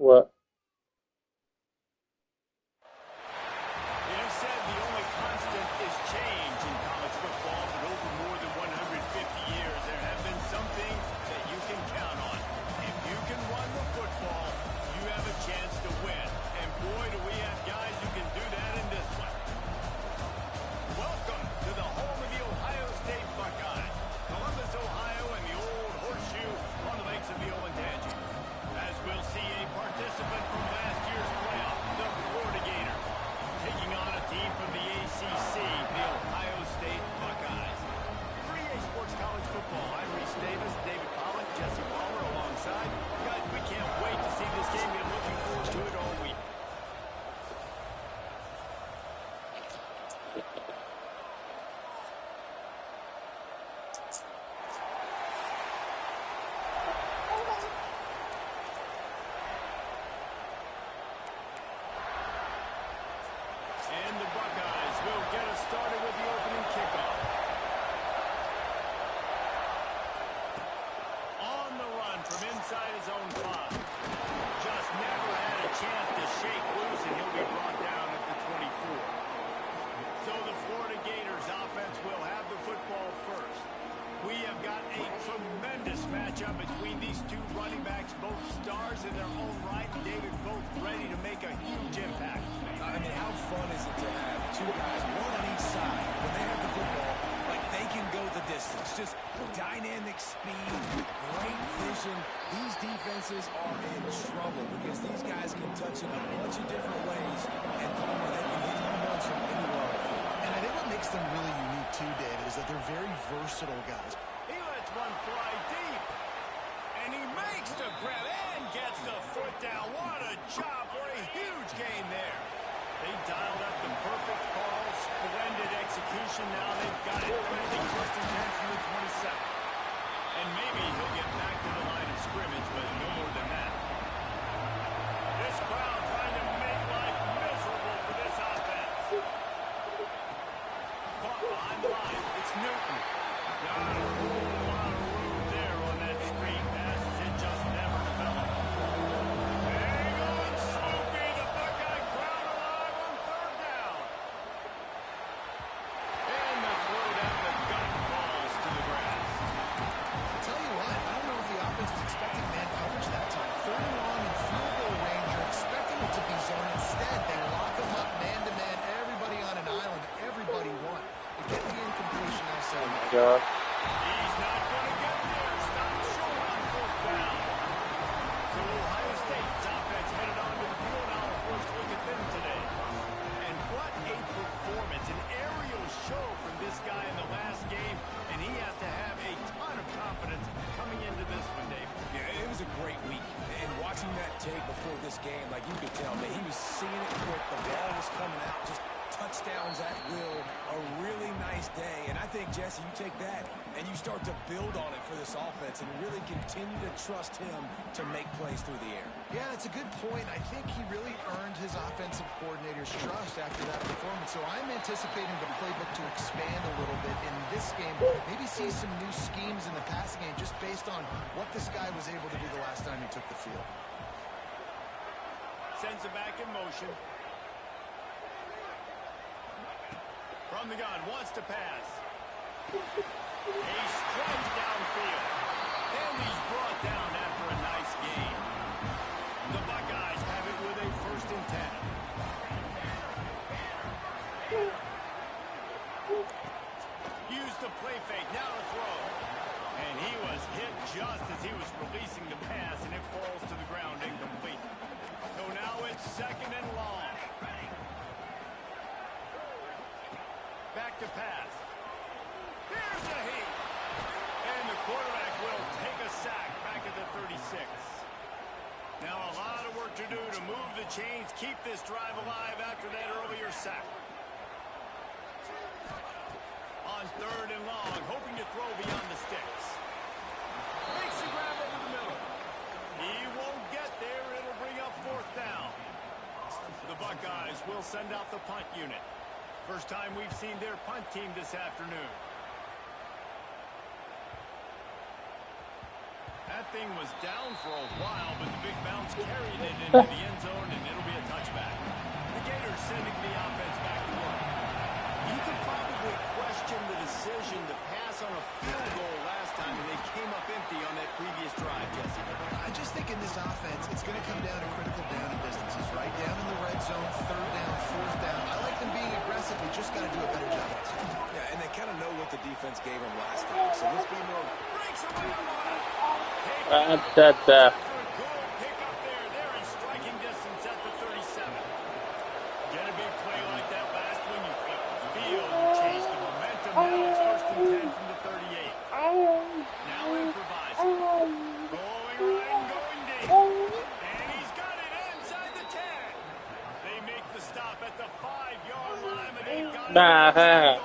What? It is said the only constant is change in college football, but over more than 150 years, there have been some things that you can count on. If you can run the football, you have a chance to win. And boy, do we have guys who can do that in this one. Welcome to the home of the Ohio State Buckeyes. Columbus, Ohio, and the old horseshoe on the banks of the Olentangy. As we'll see a participant from last year's playoff, the Florida Gators, taking on a team from the ACC, the Ohio State Buckeyes. For EA Sports College Football, I'm Reese Davis, David Pollock, Jesse Palmer alongside. Guys, we can't wait to see this game. We're looking forward to it all week. And the Buckeyes will get us started with the opening kickoff. On the run from inside his own 5. Just never had a chance to shake loose, and he'll be brought down at the 24. So the Florida Gators offense will have the football first. We have got a tremendous matchup between these two running backs, both stars in their own right. David, both ready to make a huge impact. I mean, how fun is it to have two guys, one on each side, when they have the football, like they can go the distance. Just dynamic speed, great vision. These defenses are in trouble because these guys can touch it a bunch of different ways, and Palmer, they can hit home runs from anywhere on the field. And I think what makes them really unique too, David, is that they're very versatile guys. He lets one fly deep. And he makes the grab and gets the foot down. What a job for a huge gain there. They dialed up the perfect call. Splendid execution. Now they've got it. Trending first and 10 from the 27. And maybe he'll get back to the line of scrimmage, but no more than that. This crowd trying to make life miserable for this offense. Caught behind the line. It's Newton. Not a whole lot of room there on that screen pass. It just never developed. Hang on, Snoopy. The Buckeye crowd alive on 3rd down. And the throw down the gut falls to the grass. I'll tell you what, I don't know if the offense is expecting man coverage that time. 3rd and long in field goal range. You're expecting it to be zone. Instead, they lock them up man-to-man. Everybody on an island. Everybody won. They get the incompletion outside. Oh my God. He's not going to get there. Stop short on 4th down. So Ohio State's offense headed onto the field. Now a first look at them today. And what a performance. An aerial show from this guy in the last game. And he has to have a ton of confidence coming into this one, Dave. Yeah, it was a great week. And watching that tape before this game, like you could tell, man, he was seeing it quick. The ball was coming out, just touchdowns at will. A really nice day. And I think, Jesse, you take that and you start to build on it for this offense and really continue to trust him to make plays through the air. Yeah, it's a good point. I think he really earned his offensive coordinator's trust after that performance. So I'm anticipating the playbook to expand a little bit in this game. Maybe see some new schemes in the passing game just based on what this guy was able to do the last time he took the field. Sends it back in motion. From the gun, wants to pass. He strikes downfield. And he's brought down after a nice gain. The Buckeyes have it with a 1st and 10. Use the play fake, now to throw. And he was hit just as he was releasing the pass, and it falls to chains, keep this drive alive after that earlier sack. On 3rd and long, hoping to throw beyond the sticks. Makes the grab over the middle. He won't get there. It'll bring up 4th down. The Buckeyes will send out the punt unit. First time we've seen their punt team this afternoon. That thing was down for a while, but the big bounce carried it into the end zone, and it'll be a touchback. The Gators sending the offense back to work. You could probably question the decision to pass on a field goal last time, and they came up empty on that previous drive, Jesse. I just think in this offense, it's going to come down to critical down and distances, right? Down in the red zone, 3rd down, 4th down. I like them being aggressive. We just got to do a better job. Yeah, and they kind of know what the defense gave them last time, so let's be more... Breaks away on it. That Good pick up there. They're in striking distance at the 37. Get a big play like that last one, you flip the field, you change the momentum. Now it's 1st and 10 from the 38. Now improvising. Going right and going deep. And he's got it inside the 10. They make the stop at the 5-yard line, and they've got it.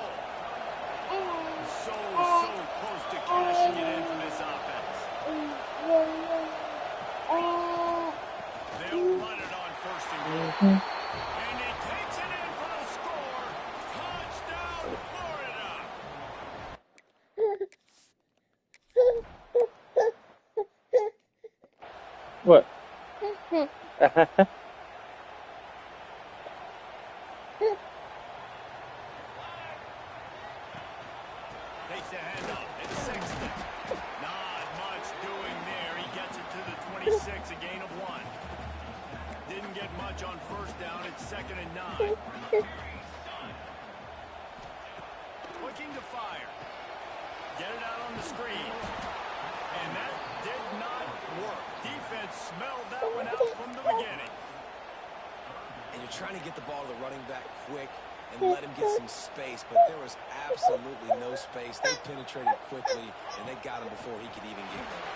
So close to cashing it in for this offense. They'll run it on 1st and goal. And he takes it in for the score. Touchdown, Florida. what? Takes the handoff. It's Sexton. Not much doing there. He gets it to the 26, a gain of 1. Didn't get much on 1st down. It's 2nd and 9. Looking to fire. Get it out on the screen. And that did not work. Defense smelled that one out from the beginning. And you're trying to get the ball to the running back quick and let him get some space, but there was absolutely no space. They penetrated quickly, and they got him before he could even get there.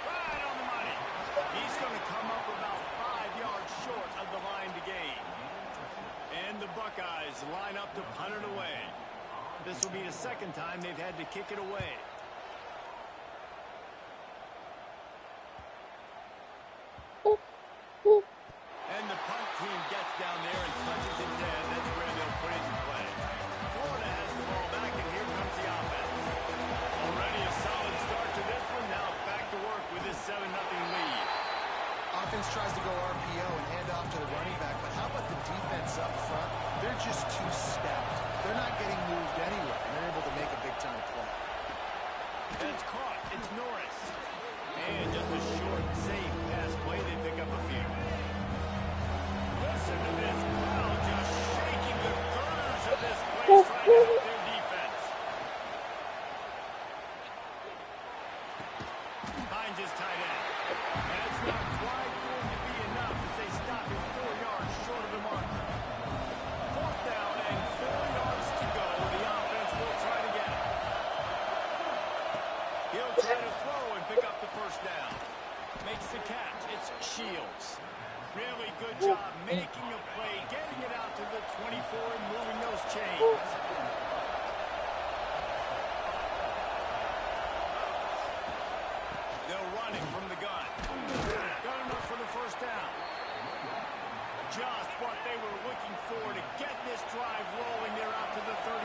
Right on the money. He's going to come up about 5 yards short of the line to gain. And the Buckeyes line up to punt it away. This will be the 2nd time they've had to kick it away. And the punt team gets down there and touches it dead. That's where they'll put it in play. Florida has the ball back, and here comes the offense. Already a solid start to this one. Now back to work with this 7-0 lead. Offense tries to go RPO and hand off to the running back, but how about the defense up front? They're just too stout. They're not getting moved anywhere, and they're able to make a big-time play. And it's caught. It's Norris. And just a short, safe pass play. They pick up a few. Listen to this crowd just shaking the girders of this place, trying to help their defense. Finds his tight end. And it's not quite going to be enough as they stop him 4 yards short of the marker. 4th down and 4 yards to go. The offense will try to get it. He'll try to throw and pick up the 1st down. Makes the catch. It's Shields. Really good job making a play, getting it out to the 24 and moving those chains. They'll run it from the gun. Got enough for the 1st down. Just what they were looking for to get this drive rolling. They're out to the 35.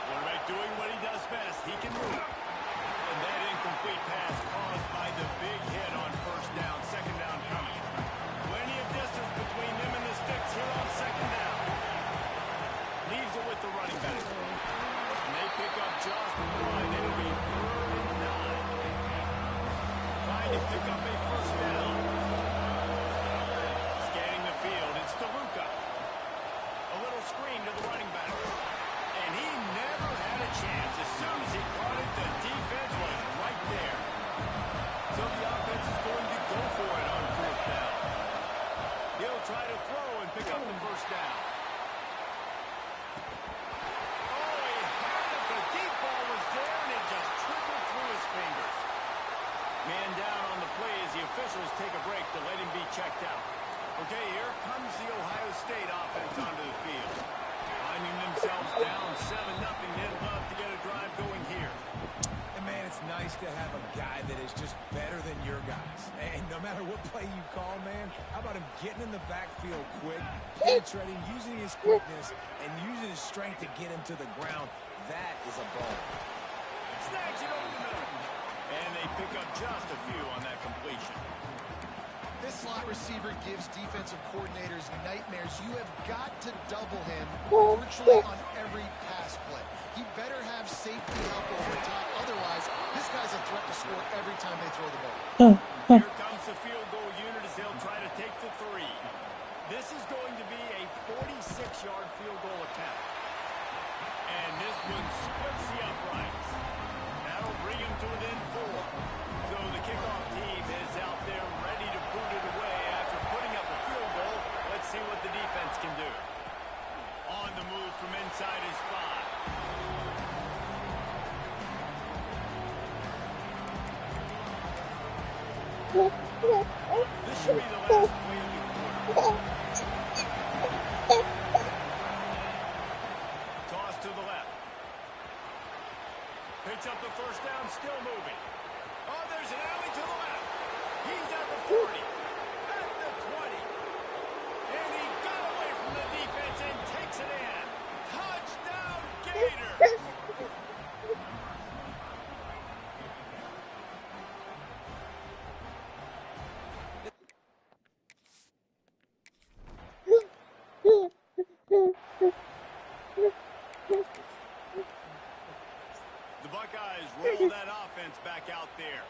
Quarterback doing what he does best. He can move. And that incomplete pass caused by the big hit on 1st down. 2nd down coming. Plenty of distance between them and the sticks here on 2nd down. Leaves it with the running back. And they pick up just 1. It'll be 3rd and 9. Trying to pick up a 1st down. Scanning the field. It's DeLuca. A little screen to the running back. And he never had a chance. As soon as he caught it, the defense was right there. So the offense is going to go for it on 4th down. Okay, here comes the Ohio State offense onto the field. Finding themselves down 7-0. They'd love to get a drive going here. And, man, it's nice to have a guy that is just better than your guys. And no matter what play you call, man, how about him getting in the backfield quick, penetrating, using his quickness, and using his strength to get him to the ground. That is a ball. Snags it over the middle. And they pick up just a few on that completion. This slot receiver gives defensive coordinators nightmares. You have got to double him virtually on every pass play. He better have safety help over top. Otherwise, this guy's a threat to score every time they throw the ball. Here comes the field goal unit as they'll try to take the 3. This is going to be a 46-yard field goal attempt. And this one splits the uprights. That'll bring him to within 4. So the kickoff team is out there ready to boot it away after putting up a field goal. Let's see what the defense can do. On the move from inside his 5. This should be the last play of the quarter. Toss to the left. Picks up the first down, still moving. Oh, there's an alley to the left. He's at the 40, at the 20. And he got away from the defense and takes it in. Touchdown, Gators! The Buckeyes roll that offense back out there.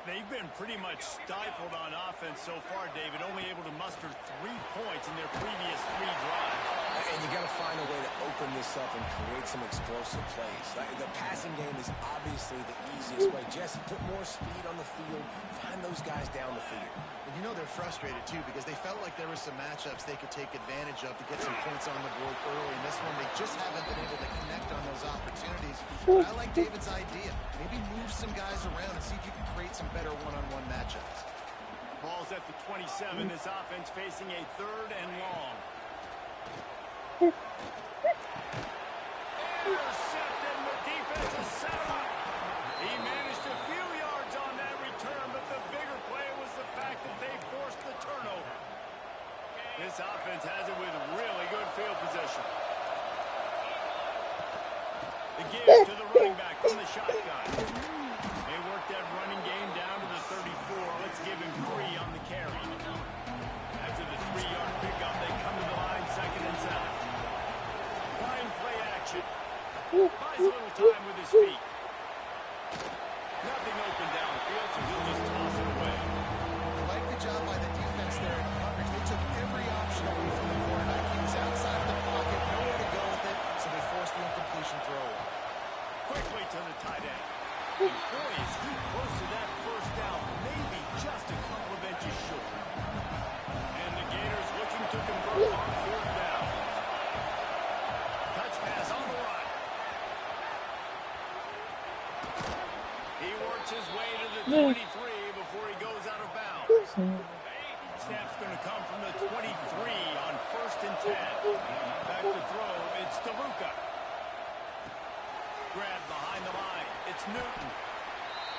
They've been pretty much stifled on offense so far, David, only able to muster 3 points in their previous 3 drives. And you got to find a way to open this up and create some explosive plays. The passing game is obviously the easiest way. Jesse, put more speed on the field. Find those guys down the field. And you know they're frustrated, too, because they felt like there were some matchups they could take advantage of to get some points on the board early. In this one, they just haven't been able to connect on those opportunities. But I like David's idea. Maybe move some guys around and see if you can create some better one-on-one matchups. Ball's at the 27. This offense facing a 3rd and long. Intercepted. The defense is set up. He managed a few yards on that return, but the bigger play was the fact that they forced the turnover. This offense has it with really good field position. The give to the running back from the shotgun. They worked that running game down to the 34. Let's give him 3 on the carry. After the 3-yard pickup, they come to the line, 2nd and 7. Line play action. Buys a little time with his feet. Nothing open downfield, so he'll just toss it away. I like the job by the defense there in coverage. They took every option away from the quarterback. He was outside of the pocket, nowhere to go with it, so they forced the incompletion throw. Quickly to the tight end. And boy, is he close to that first down. Maybe just a couple of inches short. And the Gators looking to convert on 4th down. Touch pass on the run. He works his way to the 23 before he goes out of bounds. Snap's going to come from the 23 on 1st and 10. Back to throw. It's DeLuca. Grab behind the line. It's Newton.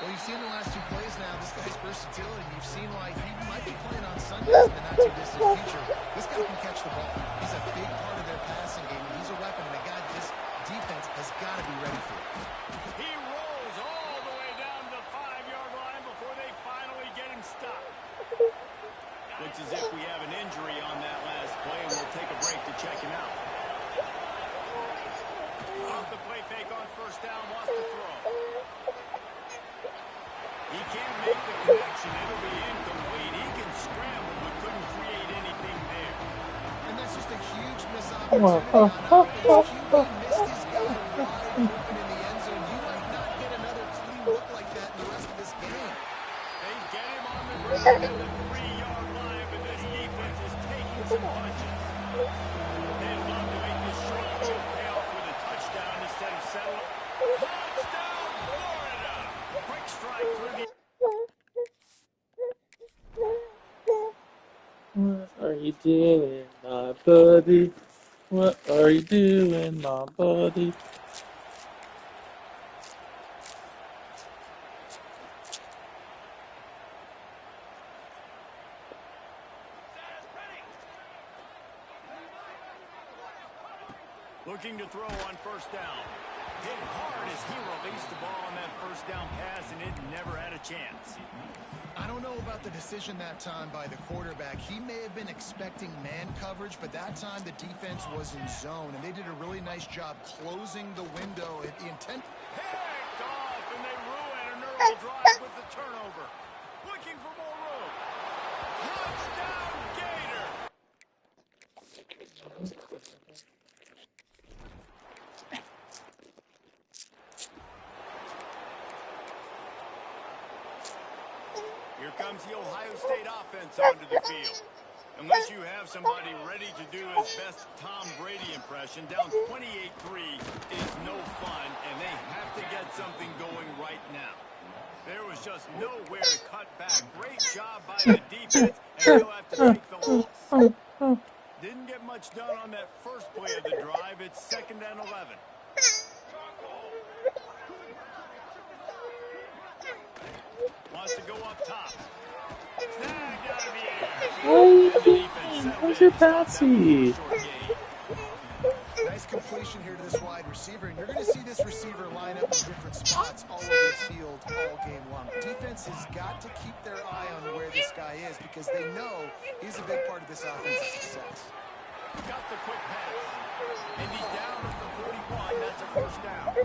Well, you've seen the last 2 plays now. This guy's versatility. You've seen why he might be playing on Sundays in the not-too-distant future. This guy can catch the ball. He's a big part of their passing game. He's a weapon, and a guy this defense has got to be ready for. He rolls all the way down to the 5-yard line before they finally get him stopped. Looks as if we have an injury on that last play, and we'll take a break to check him out. Off the play fake on 1st down, wants to throw. He can't make the connection. It'll be incomplete. He can scramble, but couldn't create anything there. And that's just a huge missed opportunity on offense. QB missed his guy wide open in the end zone. You might not get another clean look like that in the rest of this game. They get him on the ground at the 3-yard line, but this defense is taking some punches. They'd love to make this short field pay off with a touchdown instead of settling. Touchdown, Florida! Quick strike through the... Sorry. you doing, my buddy? What are you doing, my buddy? Looking to throw on first down. Hit hard as he released the ball on that first down pass, and it never had a chance. I don't know about the decision that time by the quarterback. He may have been expecting man coverage, but that time the defense was in zone, and they did a really nice job closing the window. The intent... Picked off, and they ruin an early drive with the turnover. Looking for more room. Touchdown, Gator! Here comes the Ohio State offense onto the field. Unless you have somebody ready to do his best Tom Brady impression, down 28-3 is no fun, and they have to get something going right now. There was just nowhere to cut back. Great job by the defense, and they'll have to take the loss. Didn't get much done on that first play of the drive. It's 2nd and 11. Wants to go up top. Snagged out of the air. What are you doing? Where's your Patsy? Nice completion here to this wide receiver, and you're going to see this receiver line up in different spots all over the field all game long. Defense has got to keep their eye on where this guy is because they know he's a big part of this offense's success. Got the quick pass, and he's down at the 41. That's a first down.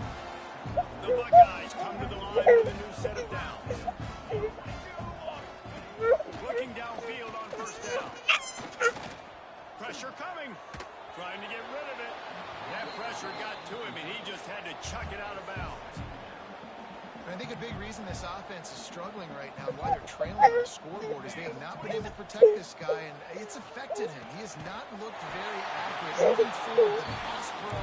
The Buckeyes come to the line with a new set of downs. Looking downfield on first down. Pressure coming. Trying to get rid of it. That pressure got to him, and he just had to chuck it out of bounds. I think a big reason this offense is struggling right now, why they're trailing on the scoreboard, is they have not been able to protect this guy, and it's affected him. He has not looked very accurate. Moving forward, the pass pro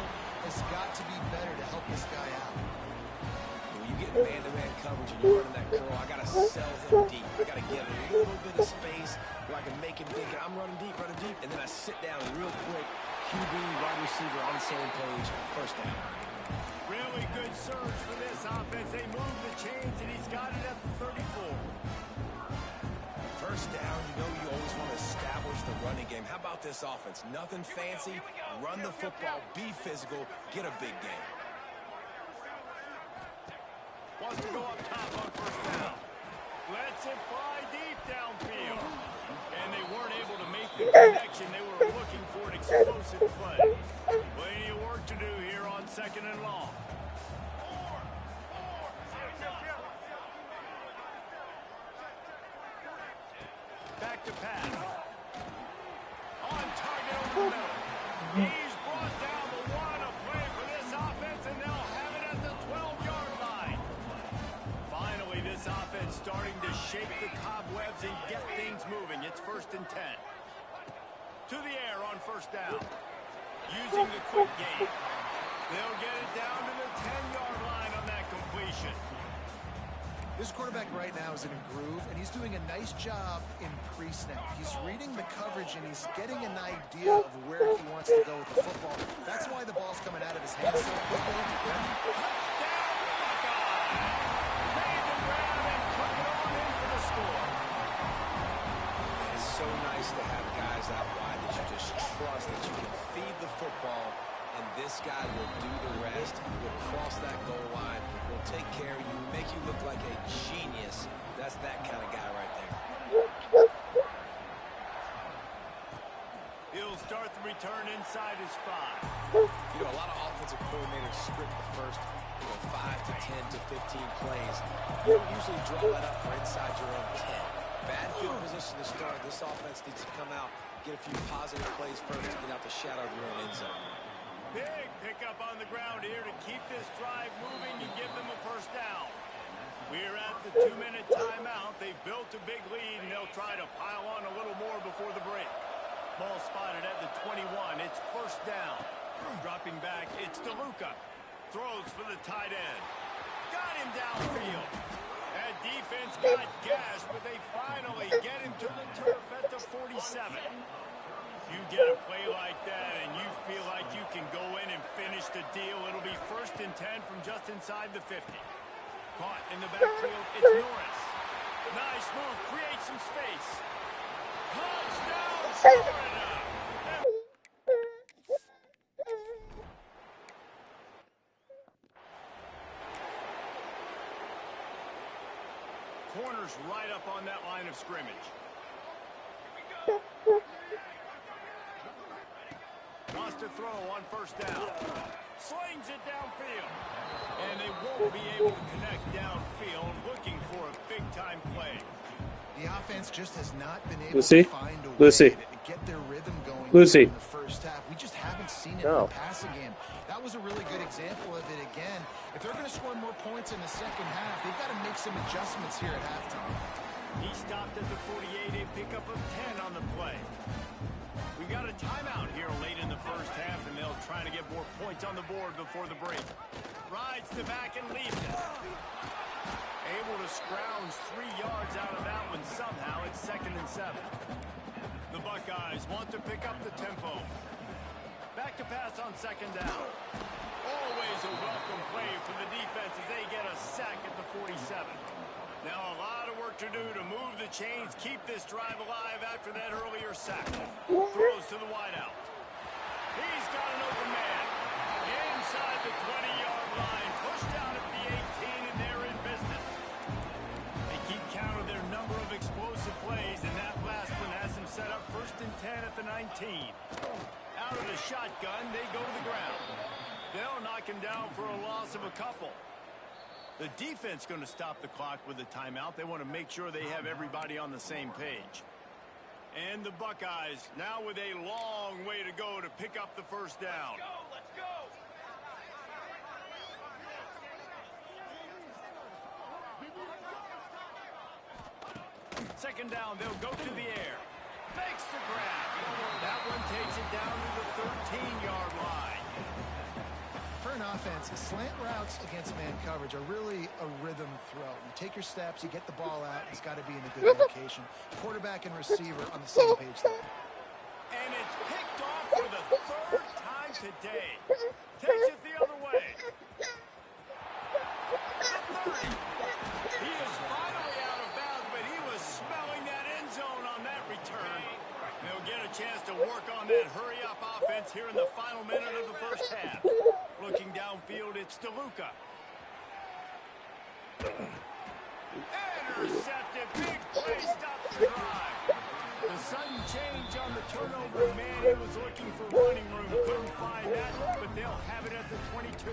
has got to be better to help this guy out. When you get man-to-man coverage and you're running that curl, I got to sell him deep. I got to get a little bit of space where I can make him think I'm running deep, and then I sit down real quick. QB, wide receiver on the same page, first down. Really good surge for this offense. They move the chains, and he's got it at the 34. First down, you know you always want to establish the running game. How about this offense? Nothing fancy. Run the football, be physical, get a big game. Wants to go up top on first down. Lets it fly deep downfield. And they weren't able to make the connection. They were looking for an explosive play. Plenty of work to do here on 2nd and long. Back to pass. On target over the middle. He's brought down the one. A play for this offense, and they'll have it at the 12-yard line. Finally, this offense starting to shake the cobwebs and get things moving. It's 1st and 10. To the air on first down. Using the quick game. They'll get it down to the 10-yard line on that completion. This quarterback right now is in a groove, and he's doing a nice job in pre-snap. He's reading the coverage, and he's getting an idea of where he wants to go with the football. That's why the ball's coming out of his hands so quickly. Touchdown, Buckeye! Made the grab and took it on in for the score. It's so nice to have guys out wide that you just trust that you can feed the football, and this guy will do the rest. He'll cross that goal line, will take care of you, make you look like a genius. That's that kind of guy right there. He'll start the return inside his 5. You know, a lot of offensive coordinators script the first 5 to 10 to 15 plays. You don't usually draw that up for inside your own 10. Bad field position to start. This offense needs to come out, get a few positive plays first to get out the shadow of your own end zone. Big pickup on the ground here to keep this drive moving and give them a first down. We're at the 2-minute timeout. They've built a big lead, and they'll try to pile on a little more before the break. Ball spotted at the 21. It's first down. Dropping back, it's DeLuca. Throws for the tight end. Got him downfield. That defense got gashed, but they finally get him to the turf at the 47. You get a play like that and you feel like you can go in and finish the deal. It'll be 1st and 10 from just inside the 50. Caught in the backfield, it's Norris. Nice move, create some space. Touchdown, Florida! Corner's right up on that line of scrimmage. Wants to throw on 1st down. Slings it downfield. And they won't be able to connect downfield, looking for a big-time play. The offense just has not been able to find a way to get their rhythm going in the first half. We just haven't seen it in the passing game. That was a really good example of it again. If they're going to score more points in the second half, they've got to make some adjustments here at halftime. He stopped at the 48, a pickup of 10 on the play. We got a timeout here late in the first half, and they'll try to get more points on the board before the break. Rides the back and leaves it. Able to scrounge 3 yards out of that one somehow. It's 2nd and 7. The Buckeyes want to pick up the tempo. Back to pass on 2nd down. Always a welcome play for the defense as they get a sack at the 47. Now a lot of work to do to move the chains, keep this drive alive after that earlier sack. Throws to the wideout. He's got an open man. Inside the 20-yard line. Pushed out at the 18, and they're in business. They keep count of their number of explosive plays, and that last one has them set up 1st and 10 at the 19. Out of the shotgun, they go to the ground. They'll knock him down for a loss of a couple. The defense going to stop the clock with a timeout. They want to make sure they have everybody on the same page. And the Buckeyes now with a long way to go to pick up the 1st down. Let's go! 2nd down, they'll go to the air. Makes the grab. That one takes it down to the 13-yard line. For an offense, slant routes against man coverage are really a rhythm throw. You take your steps, you get the ball out, it's got to be in a good location. Quarterback and receiver on the same page there. And it's picked off for the 3rd time today. Takes it the other way. The 30. He is finally out of bounds, but he was smelling that end zone on that return. They'll get a chance to work on that hurry-up offense here in the final minute of the first half. Looking downfield, it's DeLuca. Intercepted. Big play stops the drive. The sudden change on the turnover, man, he was looking for running room. Couldn't find that, but they'll have it at the 22.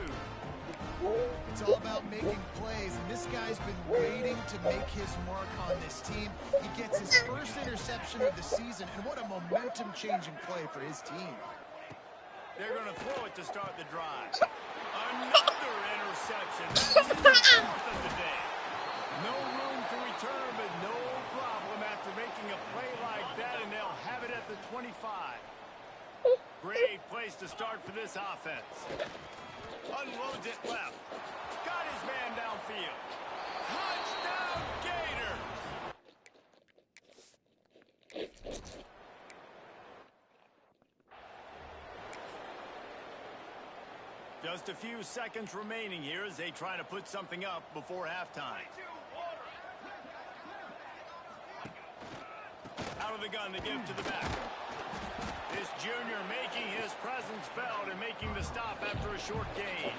It's all about making plays, and this guy's been waiting to make his mark on this team. He gets his 1st interception of the season, and what a momentum-changing play for his team. They're going to throw it to start the drive. Another interception. That's his 4th of the day. No room to return, but no problem after making a play like that, and they'll have it at the 25. Great place to start for this offense. Unloads it left. Got his man downfield. Touchdown, Gator! Just a few seconds remaining here as they try to put something up before halftime. Out of the gun to give to the back. This junior making his presence felt and making the stop after a short gain.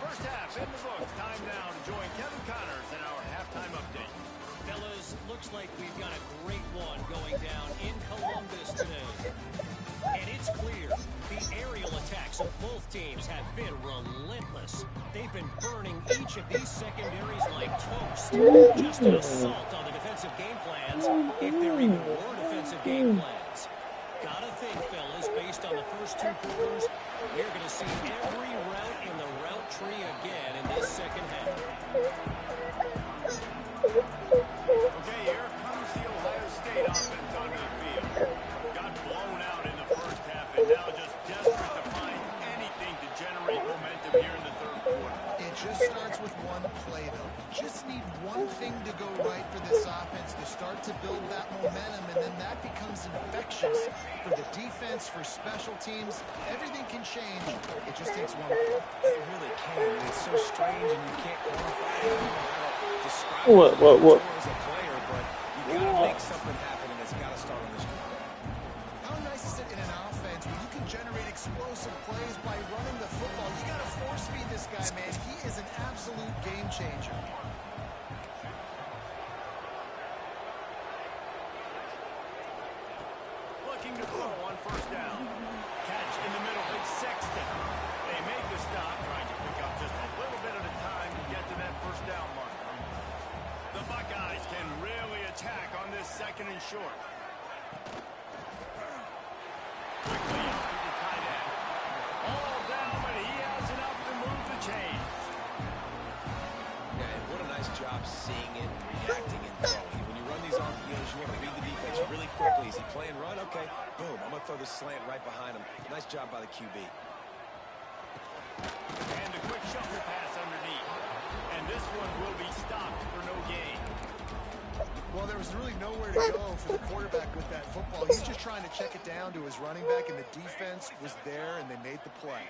First half in the books. Time now to join Kevin Connors in our halftime update. Fellas, looks like we've got a great one going down in Columbus today. And it's clear the aerial attacks of both teams have been relentless. They've been burning each of these secondaries like toast. Just an assault on the defensive game plans, if there even were defensive game plans. Gotta think, fellas, based on the first 2 quarters, we're going to see every route in the route tree again in this second half. Okay, here comes the Ohio State offense onto the field. Got blown out in the first half and now just desperate to find anything to generate momentum here in the 3rd quarter. It just starts with one play, though. Just need one thing to go right for this offense to start to build that momentum, and then that becomes infectious. anxious. For the defense, for special teams, everything can change. It just takes one play. It really can. And it's so strange, and you can't quantify it. I don't know how to describe What? it as a player, but you got to make something happen, and it's got to start on this drive. How nice is it in an offense where you can generate explosive plays by running the football? You got to force feed this guy, man. He is an absolute game changer. Looking to throw on first down. Catch in the middle. It's Sexton. They make the stop, trying to pick up just a little bit at a time to get to that first down mark. The Buckeyes can really attack on this second and short. Quickly out to the tight end. All down, but he has enough to move the chains. Yeah, and what a nice job seeing it, reacting, and throwing. When you run these RPOs, you want to read the defense really quickly. Is he playing run? Okay, boom. I'm going to throw the slant right behind him. Nice job by the QB. And a quick shuffle pass underneath. And this one will be stopped for no gain. Well, there was really nowhere to go for the quarterback with that football. He's just trying to check it down to his running back, and the defense was there, and they made the play.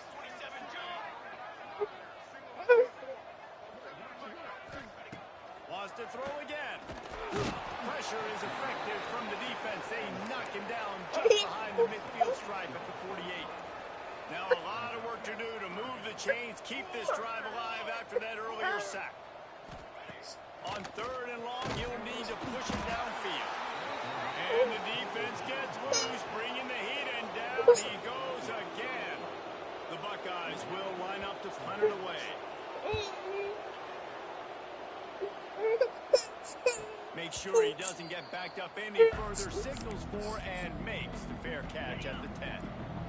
Wants to throw again. Pressure is effective from the defense. They knock him down just behind the midfield stripe at the 48. Now a lot of work to do to move the chains, keep this drive alive after that earlier sack. On third and long, he'll need to push it downfield. And the defense gets loose, bringing the heat, and down he goes again. The Buckeyes will line up to punt it away. Make sure he doesn't get backed up any further, signals for and makes the fair catch at the 10.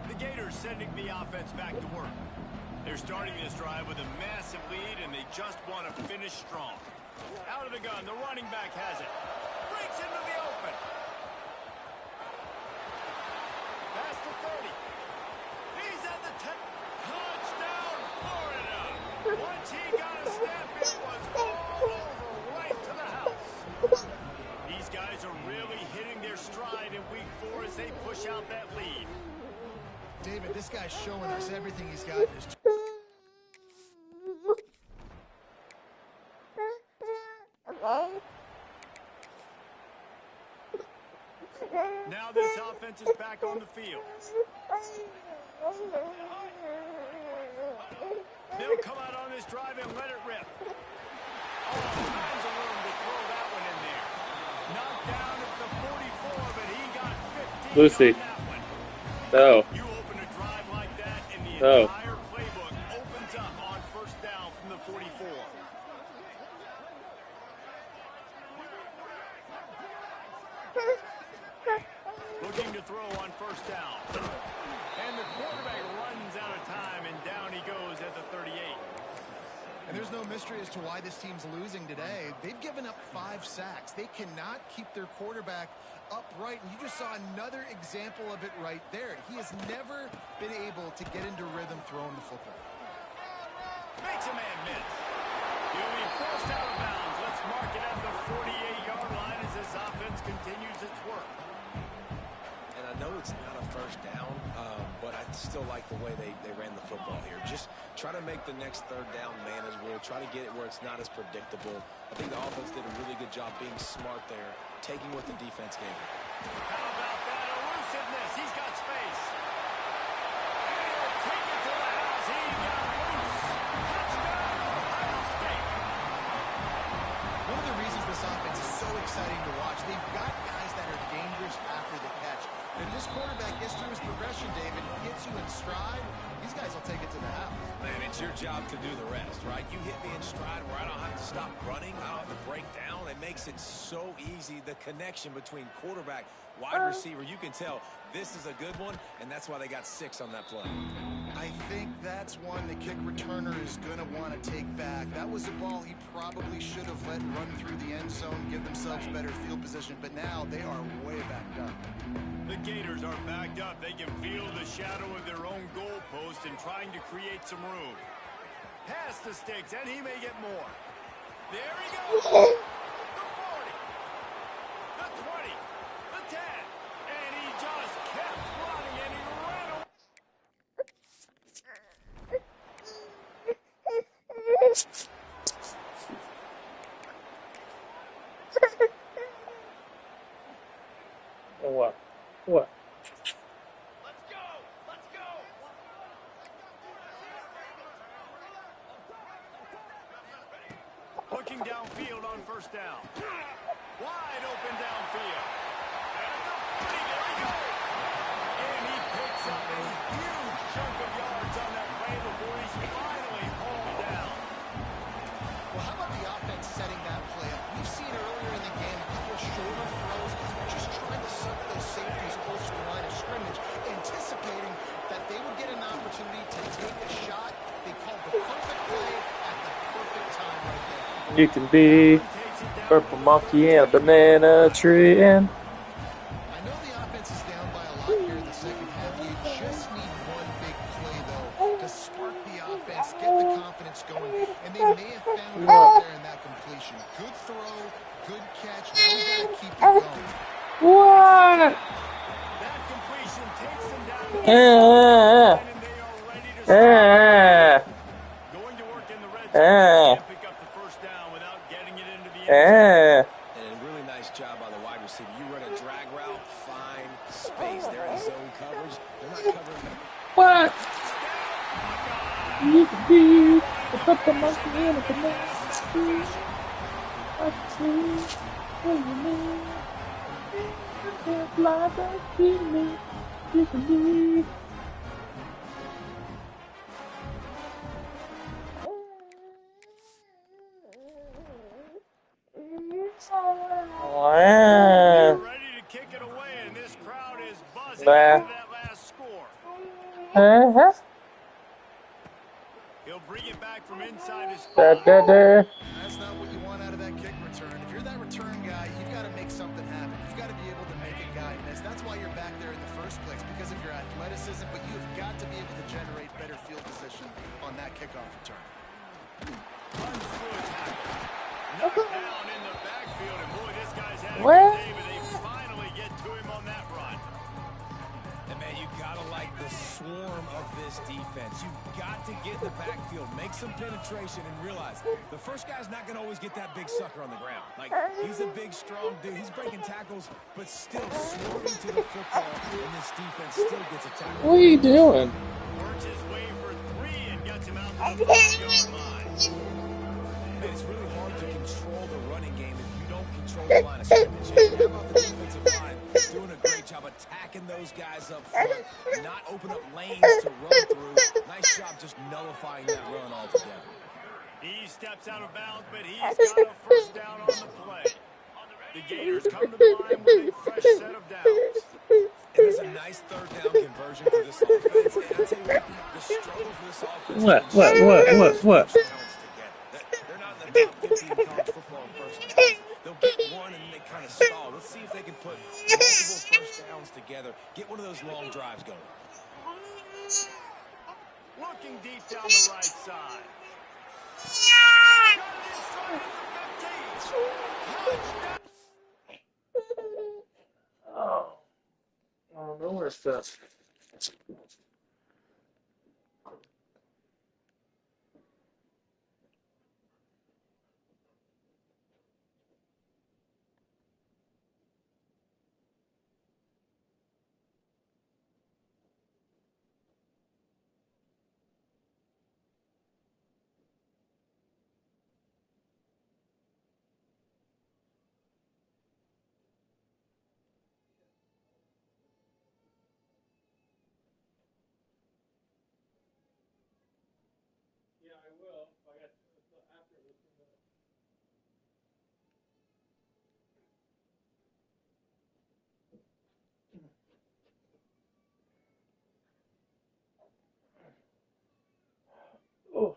The Gators sending the offense back to work. They're starting this drive with a massive lead, and they just want to finish strong. Out of the gun, the running back has it. Breaks into the open. Past the 30. He's at the 10. Touchdown, Florida. Once he got a snap, it was all over right to the house. These guys are really hitting their stride in week 4 as they push out that lead. David, this guy's showing us everything he's got in his... Now this offense is back on the field. They'll come out on this drive and let it rip. All kinds of room to throw that one in there. Knocked down at the 44, but he got 15 Lucy. on that one. Oh. You open a drive like that, and the entire playbook opens up on first down from the 44. Looking to throw on first down. And the quarterback runs out of time, and down he goes at the 38. And there's no mystery as to why this team's losing today. They've given up 5 sacks. They cannot keep their quarterback upright, and you just saw another example of it right there. He has never been able to get into rhythm throwing the football. Makes a man miss. He'll be forced out of bounds. Let's mark it at the 48-yard line as this offense continues its work. And I know it's not a first down, but I still like the way they ran the football here. Just try to make the next third down manageable. Try to get it where it's not as predictable. I think the offense did a really good job being smart there, taking what the defense gave him. How about that elusiveness? He's got space. And he'll take it to the house. He got loose. Touchdown, Ohio State. One of the reasons this offense is so exciting to watch, they've got guys that are dangerous after the catch. And if this quarterback gets through his progression, David, gets you in stride, these guys will take it to the house. Man, it's your job to do the rest, right? You hit me in stride where I don't have to stop running. I don't have to break down. It makes it so easy. The connection between quarterback, wide receiver, you can tell this is a good one, and that's why they got 6 on that play. I think that's one the kick returner is going to want to take back. That was a ball he probably should have let run through the end zone, give themselves better field position, but now they are way backed up. The Gators are backed up. They can feel the shadow of their own goalpost and trying to create some room. Pass the sticks, and he may get more. There he goes. The 40, the 20, the 10, and he just Looking downfield on first down. Wide open downfield. And there he goes. And he picks up a huge chunk of yards on that play before he's finally hauled down. Well, how about the offense setting that play up? We've seen earlier in the game a couple of shorter throws, just trying to suck those safeties close to the line of scrimmage, anticipating that they would get an opportunity to take a shot. They called the perfect play at the perfect time right there. You can be purple monkey and a banana tree and. I know the offense is down by a lot here in the second half. You just need one big play, though, to spark the offense, get the confidence going, and they may have found it out there in that completion. Good throw, good catch. Now we got to keep it going. What? That completion takes them down to the Eh, and they are ready to eh, going to work in the red eh, zone. Can't pick up the first down without getting it into the end zone. eh. And a really nice job by the wide receiver. You run a drag route, fine space. They're in zone coverage. They're not covering them. What? You can be the purple monkey and a banana tree. A tree for you me. You can fly back to me. You can be. Wow. They're ready to kick it away, and this crowd is buzzing after that last score. Uh-huh. He'll bring it back from inside his Da, spot. da, da. That's not what you want out of that kick return. If you're that return guy, you've got to make something happen. You've got to be able to make a guy miss. That's why you're back there in the first place, because of your athleticism, but you've got to be able to generate better field position on that kickoff return. Runs through a tackle. Knocked down in the backfield, and boy, this guy's had a What? good day, but they finally get to him on that run. And, man, you got to like the swarm of this defense. You've got to get in the backfield, make some penetration, and realize the first guy's not going to always get that big sucker on the ground. Like, he's a big, strong dude. He's breaking tackles, but still swarming to the football, and this defense still gets a tackle. What are you doing? Works his way for 3 and gets him out to the 5-yard line. Man, it's really hard to control the running game if you don't control the line of scrimmage. How about the defensive line doing a great job attacking those guys up front, not open up lanes to run through. Nice job just nullifying that run altogether. He steps out of bounds, but he's got a first down on the play. The Gators come to the line with a fresh set of downs. And there's a nice third down conversion for this offense. And I'll tell you what, the struggle for this offense What? They're not in the top 50 in college football in first downs. They'll get one and then they kind of stall. Let's see if they can put multiple first downs together, get one of those long drives going. Looking deep down the right side. Oh, no, where's that? Yeah, I will. I got after this. Oh.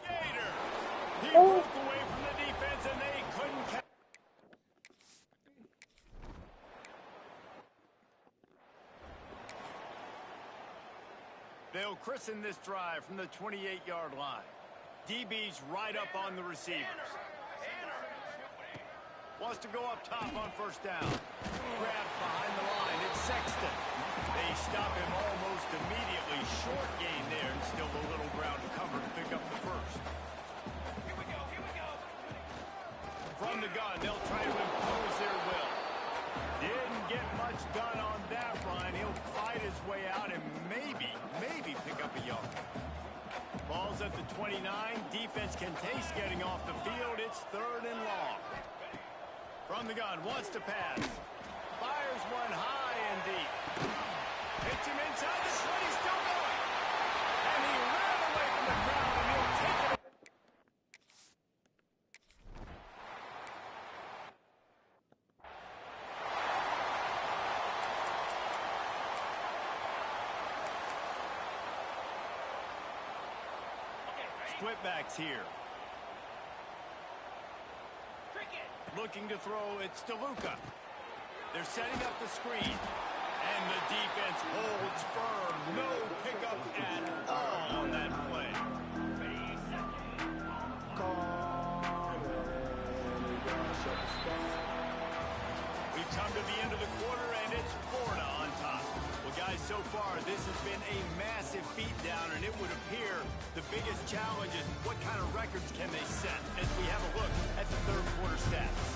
Gator. He broke away from the defense and they couldn't catch. They'll christen this drive from the 28-yard line. DB's right up on the receivers. Wants to go up top on first down. Grabbed behind the line. It's Sexton. They stop him almost immediately. Short gain there and still a little ground to cover to pick up the first. From the gun, they'll try to impose their will. Didn't get much done on that run. He'll fight his way out and maybe pick up a yard. Ball's at the 29. Defense can taste getting off the field. It's 3rd and long. From the gun, wants to pass. Fires one high and deep. Hits him inside the 20, still going. And he ran away from the crowd, and he'll take it. Split backs here. Looking to throw, it's DeLuca. They're setting up the screen. And the defense holds firm. No pickup at all on that play. We've come to the end of the quarter, and it's Florida on top. Well, guys, so far, this has been a massive beatdown, and it would appear the biggest challenge is what kind of records can they set as we have a look at the third quarter stats.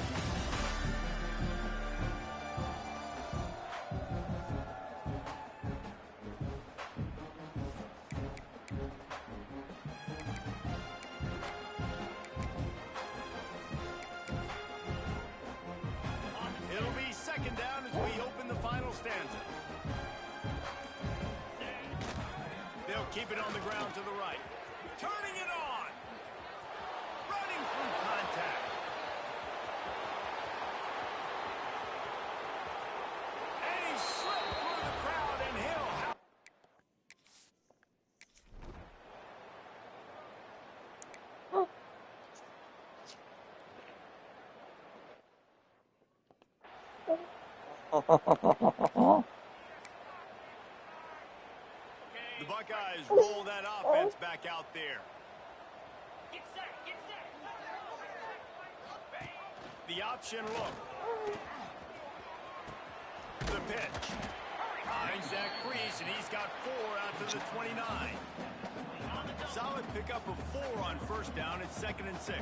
It'll be second down as we open the final stanza. They'll keep it on the ground to the right. Turning it on. Running through contact. And he slipped through the crowd, and he'll have... The Buckeyes roll that offense back out there. The option look. The pitch. Finds that crease, and he's got 4 out to the 29. Solid pickup of 4 on first down. It's 2nd and 6.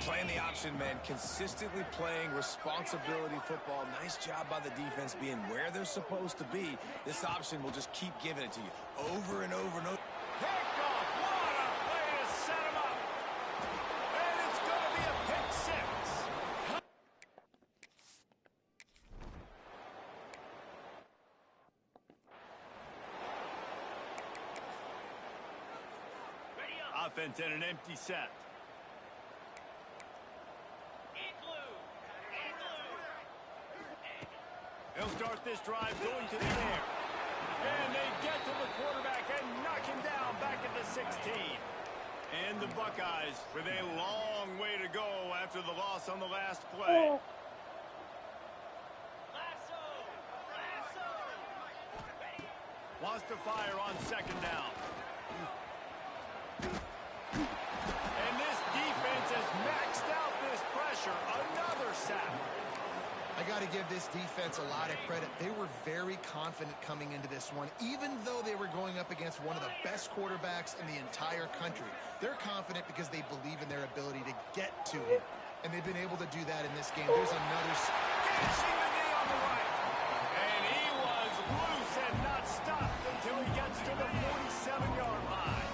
Playing the option, man. Consistently playing responsibility football. Nice job by the defense being where they're supposed to be. This option will just keep giving it to you over and over and over. Picked off. What a play to set him up. And it's going to be a pick 6. Offense in an empty set. They'll start this drive going to the air. And they get to the quarterback and knock him down back at the 16. And the Buckeyes with a long way to go after the loss on the last play. Wants to fire on 2nd down. And this defense has maxed out this pressure. Another sack. I got to give this defense a lot of credit. They were very confident coming into this one, even though they were going up against one of the best quarterbacks in the entire country. They're confident because they believe in their ability to get to him, and they've been able to do that in this game. There's another... Catching the knee on the right. And he was loose and not stopped until he gets to the 47-yard line.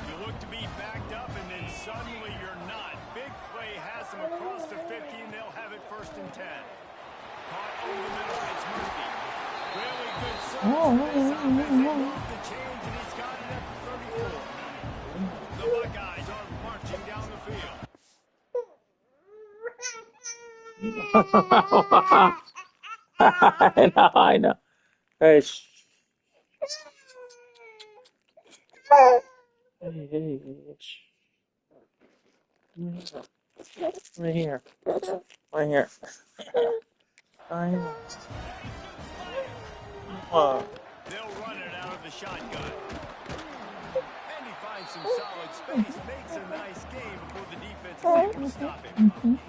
You look to be backed up, and then suddenly you're not. Big play has him across the 50, and they'll have it 1st and 10. Caught over the middle, it's Murphy. Really good service for this offense. They moved the change, and he's got it at the 34. The Buckeyes are marching down the field. I know. Hey, right here. Right here. I know. They'll run it out of the shotgun. And he finds some solid space, makes a nice game before the defense is able to stop him.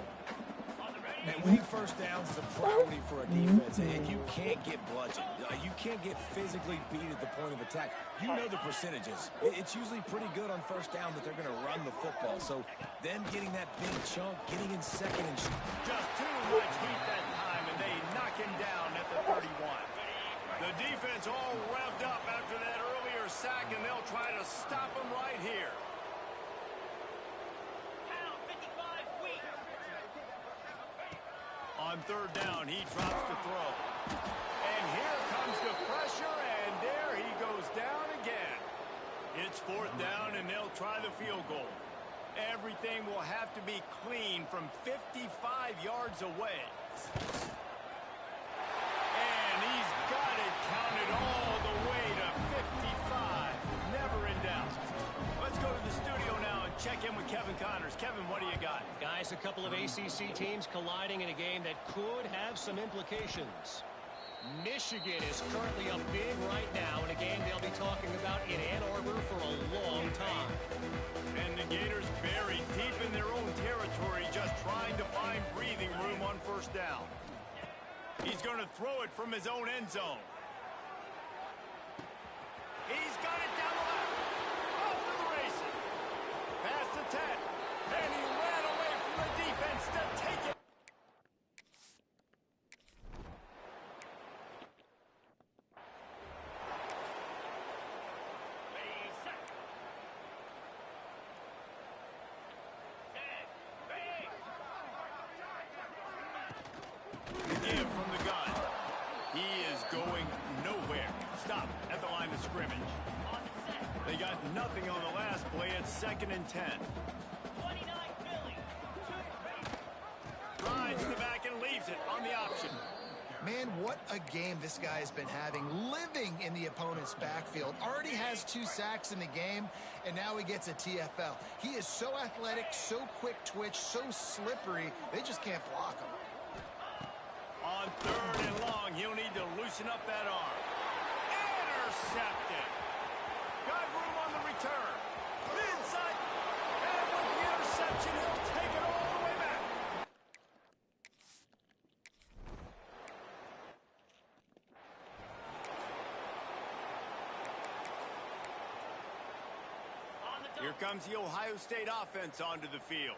Man, winning first downs is a priority for a defense, and you can't get bludgeoned. You can't get physically beat at the point of attack. You know the percentages. It's usually pretty good on first down that they're going to run the football. So them getting that big chunk, getting in second and just too much heat that time, and they knock him down at the 31. The defense all revved up after that earlier sack, and they'll try to stop him right here. On third down, he drops the throw. And here comes the pressure, and there he goes down again. It's fourth down, and they'll try the field goal. Everything will have to be clean from 55 yards away. And he's got it counted all the way to 55. Never in doubt. Let's go to the studio now and check in with Kevin Connors. Kevin, what do you got? Guys, a couple of ACC teams colliding in a game that could have some implications. Michigan is currently up big right now in a game they'll be talking about in Ann Arbor for a long time. And the Gators buried deep in their own territory, just trying to find breathing room on first down. He's going to throw it from his own end zone. He's got it down the left. Off to the races. Past the 10. And he ran away from the defense to take it. Give from the gun. He is going nowhere. Stop at the line of scrimmage. They got nothing on the last play. It's 2nd and 10. Rides the back and leaves it on the option. Man, what a game this guy has been having, living in the opponent's backfield. Already has 2 sacks in the game, and now he gets a TFL. He is so athletic, so quick twitch, so slippery, they just can't block him. On third and long, he'll need to loosen up that arm. Intercepted. Got room on the return. Inside. And with the interception, he'll take it all the way back. Here comes the Ohio State offense onto the field.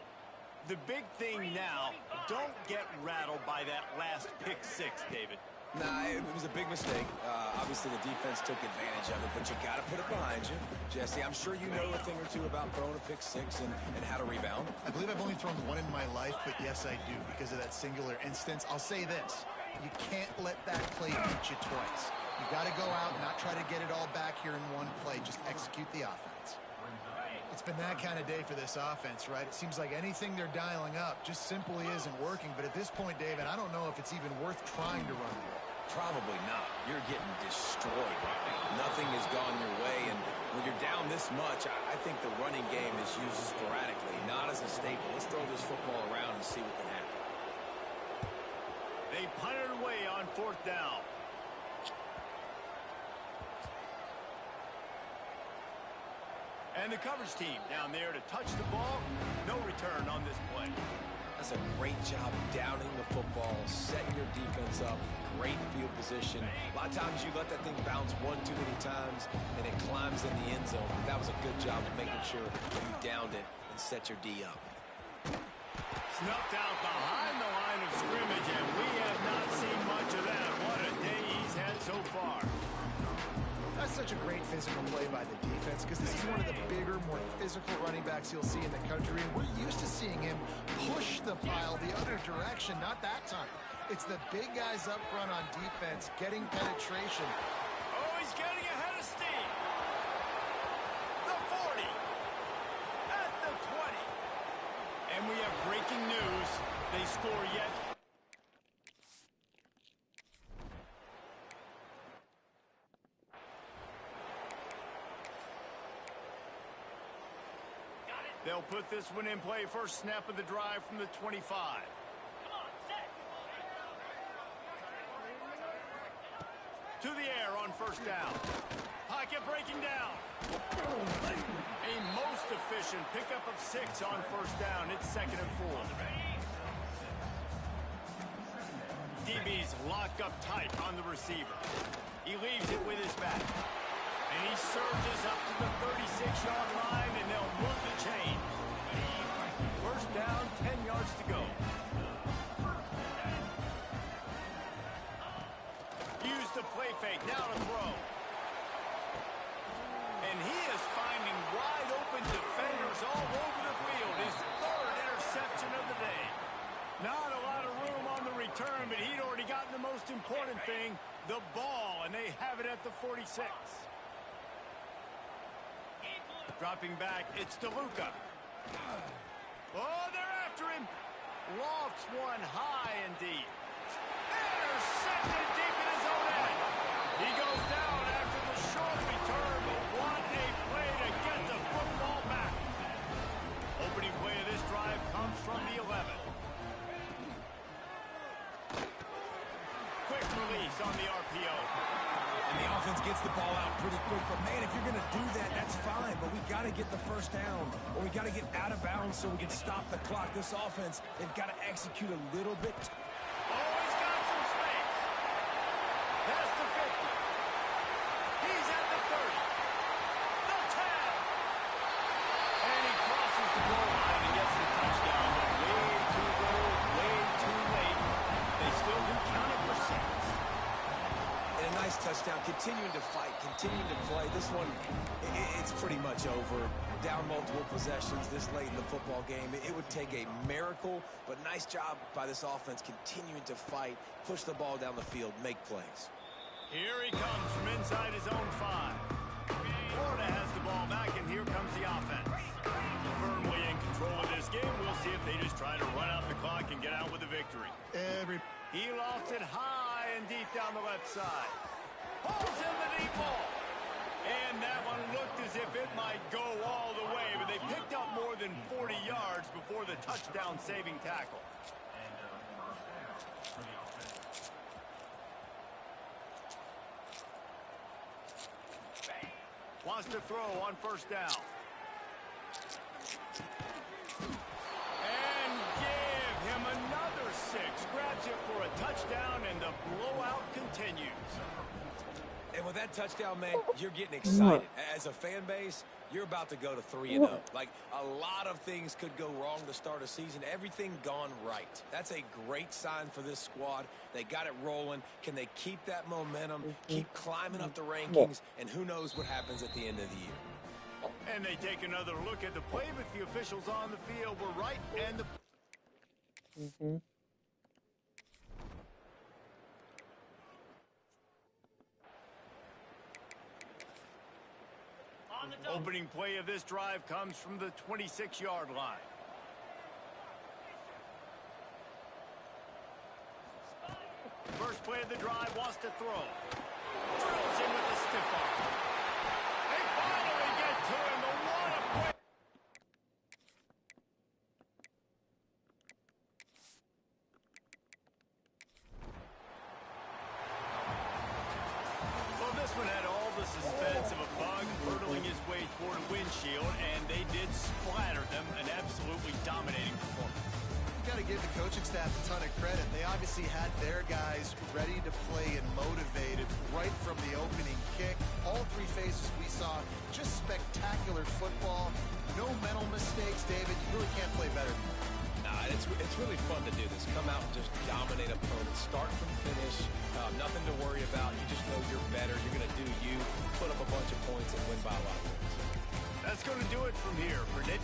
The big thing now, don't get rattled by that last pick 6, David. Nah, it was a big mistake. Obviously, the defense took advantage of it, but you got to put it behind you. Jesse, I'm sure you know a thing or two about throwing a pick 6 and how to rebound. I believe I've only thrown one in my life, but yes, I do, because of that singular instance. I'll say this. You can't let that play beat you twice. You got to go out and not try to get it all back here in one play. Just execute the offense. It's been that kind of day for this offense, right? It seems like anything they're dialing up just simply isn't working. But at this point, David, I don't know if it's even worth trying to run the ball. Probably not. You're getting destroyed right now. Nothing has gone your way, and when you're down this much, I think the running game is used sporadically, not as a staple. Let's throw this football around and see what can happen. They punt it away on 4th down. And the coverage team down there to touch the ball. No return on this play. That's a great job downing the football, setting your defense up, great field position. A lot of times you let that thing bounce one too many times, and it climbs in the end zone. But that was a good job of making sure you downed it and set your D up. Snuffed out behind the line of scrimmage, and we have not seen much of that. What a day he's had so far. That's such a great physical play by the defense because this is one of the bigger, more physical running backs you'll see in the country. And we're used to seeing him push the pile the other direction. Not that time. It's the big guys up front on defense getting penetration. Oh, he's getting ahead of steam. The 40. At the 20. And we have breaking news. They score yet. They'll put this one in play. First snap of the drive from the 25. To the air on first down. Pocket breaking down. A most efficient pickup of 6 on first down. It's 2nd and 4. DB's locked up tight on the receiver. He leaves it with his back. And he surges up to the 36-yard line, and they'll move the chain. First down, 10 yards to go. Use the play fake, now to throw. And he is finding wide open defenders all over the field. His third interception of the day. Not a lot of room on the return, but he'd already gotten the most important thing, the ball, and they have it at the 46. Dropping back, it's DeLuca. Oh, they're after him. Lofts one high and deep. Intercepted deep in his own end. He goes down after the short return, but what a play to get the football back. Opening play of this drive comes from the 11. Quick release on the RPO. And the offense gets the ball out pretty quick. But, man, if you're going to do that, that's fine. But we got to get the first down, or we got to get out of bounds so we can stop the clock. This offense, they've got to execute a little bit. Oh, he's got some space. That's the 50. He's at the 30. The 10. And he crosses the goal line and gets the touchdown. But way too low, way too late. They still do count it for 6. And a nice touchdown, continuing to fight, continuing to play. This one, it's pretty much over. Down multiple possessions this late in the football game. It would take a miracle, but nice job by this offense continuing to fight, push the ball down the field, make plays. Here he comes from inside his own 5. Florida has the ball back, and here comes the offense. Firmly in control of this game. We'll see if they just try to run out the clock and get out with a victory. He lofts it high and deep down the left side. Pulls in the deep ball. And that one looked as if it might go all the way, but they picked up more than 40 yards before the touchdown-saving tackle. Wants to throw on first down. And give him another 6. Grabs it for a touchdown, and the blowout continues. And with that touchdown, man, you're getting excited. As a fan base, you're about to go to 3-0. Like, a lot of things could go wrong to start a season. Everything gone right. That's a great sign for this squad. They got it rolling. Can they keep that momentum, keep climbing up the rankings, and who knows what happens at the end of the year. And they take another look at the play, but the officials on the field were right, and the... Opening play of this drive comes from the 26-yard line. First play of the drive, wants to throw. Drills in with a stiff arm. They finally get to him, but what a play. Well, this one had all the suspense of a bug hurtling his way toward a windshield, and they did splatter them. An absolutely dominating performance. Got to give the coaching staff a ton of credit. They obviously had their guys ready to play and motivated right from the opening kick. All 3 phases we saw, just spectacular football. No mental mistakes, David. You really can't play better than that. Nah, it's really fun to do this. Come out and just dominate opponents. Start from finish. Nothing to worry about. You just know you're better. You're going to do you. Put up a bunch of points and win by a lot of points. That's going to do it from here for Nick.